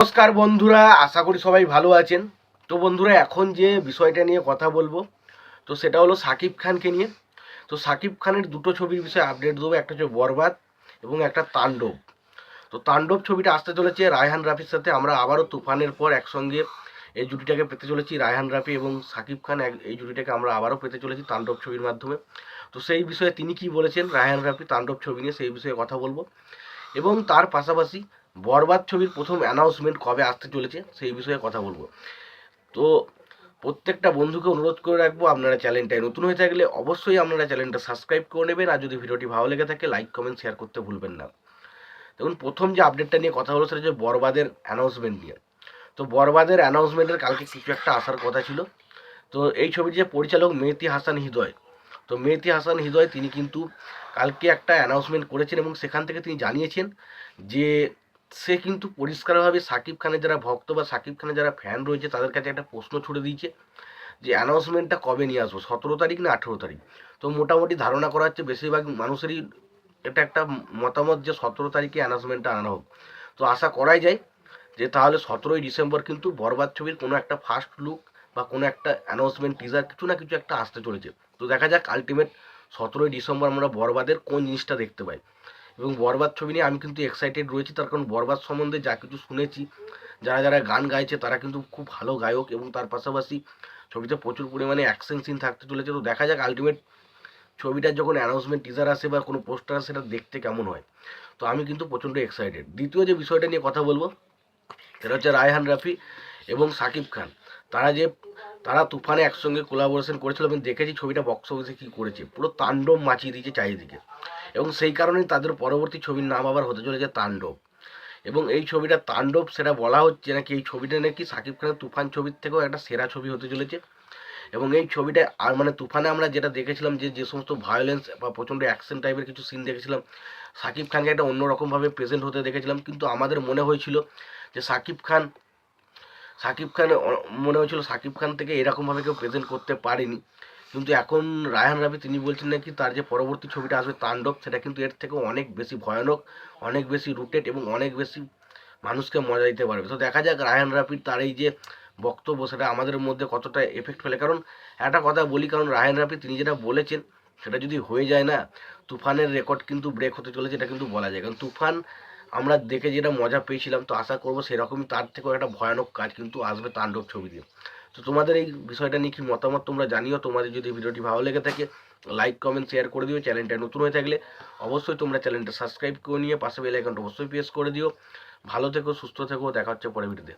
নমস্কার বন্ধুরা, আশা করি সবাই ভালো আছেন। তো বন্ধুরা, এখন যে বিষয়টা নিয়ে কথা বলবো তো সেটা হলো সাকিব খানকে নিয়ে। তো সাকিব খানের দুটো ছবির বিষয়ে আপডেট দেবো, একটা হচ্ছে বরবাদ এবং একটা তাণ্ডব। তো তাণ্ডব ছবিটা আসতে চলেছে রায়হান রাফির সাথে। আমরা আবারও তুফানের পর একসঙ্গে এই জুটিটাকে পেতে চলেছি, রায়হান রাফি এবং সাকিব খান। এই জুটিটাকে আমরা আবারও পেতে চলেছি তাণ্ডব ছবির মাধ্যমে। তো সেই বিষয়ে তিনি কি বলেছেন রায়হান রাফি তাণ্ডব ছবি নিয়ে, সেই বিষয়ে কথা বলবো। এবং তার পাশাপাশি বরবাদ ছবির প্রথম অ্যানাউন্সমেন্ট কবে আসতে চলেছে সেই বিষয়ে কথা বলবো। তো প্রত্যেকটা বন্ধুকে অনুরোধ করে রাখবো, আপনারা চ্যানেলটায় নতুন হয়ে থাকলে অবশ্যই আপনারা চ্যানেলটা সাবস্ক্রাইব করে নেবেন, আর যদি ভিডিওটি ভালো লেগে থাকে লাইক কমেন্ট শেয়ার করতে ভুলবেন না। দেখুন, প্রথম যে আপডেটটা নিয়ে কথা হলো সেটা হচ্ছে বরবাদের অ্যানাউন্সমেন্ট নিয়ে। তো বরবাদের অ্যানাউন্সমেন্টের কালকে কিছু একটা আসার কথা ছিল। তো এই ছবির যে পরিচালক মেহেদী হাসান হৃদয়, তো মেহেদী হাসান হৃদয় তিনি কিন্তু কালকে একটা অ্যানাউন্সমেন্ট করেছেন এবং সেখান থেকে তিনি জানিয়েছেন যে সে কিন্তু পরিষ্কারভাবে সাকিব খানের যারা ভক্ত বা সাকিব খানের যারা ফ্যান রয়েছে তাদের কাছে একটা প্রশ্ন ছুড়ে দিয়েছে যে অ্যানাউন্সমেন্টটা কবে নিয়ে আসবো, 17 তারিখ না 18 তারিখ। তো মোটামুটি ধারণা করা হচ্ছে বেশিরভাগ মানুষেরই এটা একটা মতামত যে 17 তারিখে অ্যানাউন্সমেন্টটা আনা হোক। তো আশা করাই যায় যে তাহলে 17ই ডিসেম্বর কিন্তু বরবাদ ছবির কোনো একটা ফার্স্ট লুক বা কোনো একটা অ্যানাউন্সমেন্ট টিজার কিছু না কিছু একটা আসতে চলেছে। তো দেখা যাক আলটিমেট 17ই ডিসেম্বর আমরা বরবাদের কোন জিনিসটা দেখতে পাই। এবং বরবাদ ছবি নিয়ে আমি কিন্তু এক্সাইটেড রয়েছি, তার কারণ বরবাদ সম্বন্ধে যা কিছু শুনেছি, যারা যারা গান গাইছে তারা কিন্তু খুব ভালো গায়ক, এবং তার পাশাপাশি ছবিতে প্রচুর পরিমাণে অ্যাকশন সিন থাকতে চলেছে। তো দেখা যাক আলটিমেট ছবিটার যখন অ্যানাউন্সমেন্ট টিজার আসে বা কোনো পোস্টার আসে সেটা দেখতে কেমন হয়। তো আমি কিন্তু প্রচণ্ড এক্সাইটেড। দ্বিতীয় যে বিষয়টা নিয়ে কথা বলবো সেটা হচ্ছে রায়হান রাফি এবং সাকিব খান। তারা যে তারা তুফানে একসঙ্গে কোলাবোরেশন করেছিল এবং দেখেছি ছবিটা বক্স অফিসে কী করেছে, পুরো তাণ্ডব মাচিয়ে দিয়েছে চারিদিকে। এবং সেই কারণেই তাদের পরবর্তী ছবির নাম আবার হতে চলেছে তাণ্ডব। এবং এই ছবিটা তাণ্ডব, সেটা বলা হচ্ছে নাকি এই ছবিটা নাকি সাকিব খানের তুফান ছবির থেকেও একটা সেরা ছবি হতে চলেছে। এবং এই ছবিটা আর মানে তুফানে আমরা যেটা দেখেছিলাম যে যে সমস্ত ভায়োলেন্স বা প্রচণ্ড অ্যাকশন টাইপের কিছু সিন দেখেছিলাম, সাকিব খানকে একটা অন্যরকমভাবে প্রেজেন্ট হতে দেখেছিলাম। কিন্তু আমাদের মনে হয়েছিল যে সাকিব খান মনে হয়েছিল সাকিব খান থেকে এরকমভাবে কেউ প্রেজেন্ট করতে পারেনি। কিন্তু এখন রায়হান রাফি তিনি বলছেন নাকি তার যে পরবর্তী ছবিটা আসবে তাণ্ডব, সেটা কিন্তু এর থেকেও অনেক বেশি ভয়ানক, অনেক বেশি রুটেড এবং অনেক বেশি মানুষকে মজা দিতে পারবে। তো দেখা যাক রায়হান রাফির তার এই যে বক্তব্য সেটা আমাদের মধ্যে কতটা এফেক্ট ফেলে। কারণ একটা কথা বলি, কারণ রায়হান রাফি তিনি যেটা বলেছেন সেটা যদি হয়ে যায় না, তুফানের রেকর্ড কিন্তু ব্রেক হতে চলেছে, এটা কিন্তু বলা যায়। কারণ তুফান আমরা দেখে যেটা মজা পেয়েছিলাম, তো আশা করবো সেরকমই তার থেকেও একটা ভয়ানক কাজ কিন্তু আসবে তাণ্ডব ছবি দিয়ে। তো তোমাদের এই বিষয়টা নিয়ে কি মতামত তোমরা জানিও। তোমাদের যদি ভিডিওটি ভালো লেগে থাকে লাইক কমেন্ট শেয়ার করে দিও। চ্যানেলটা নতুন হয়ে থাকলে অবশ্যই তোমরা চ্যানেলটা সাবস্ক্রাইব করে নিয়ে পাশে বেল আইকনটা অবশ্যই প্রেস করে দিও। ভালো থেকো, সুস্থ থেকো, দেখা হচ্ছে পরের ভিডিওতে।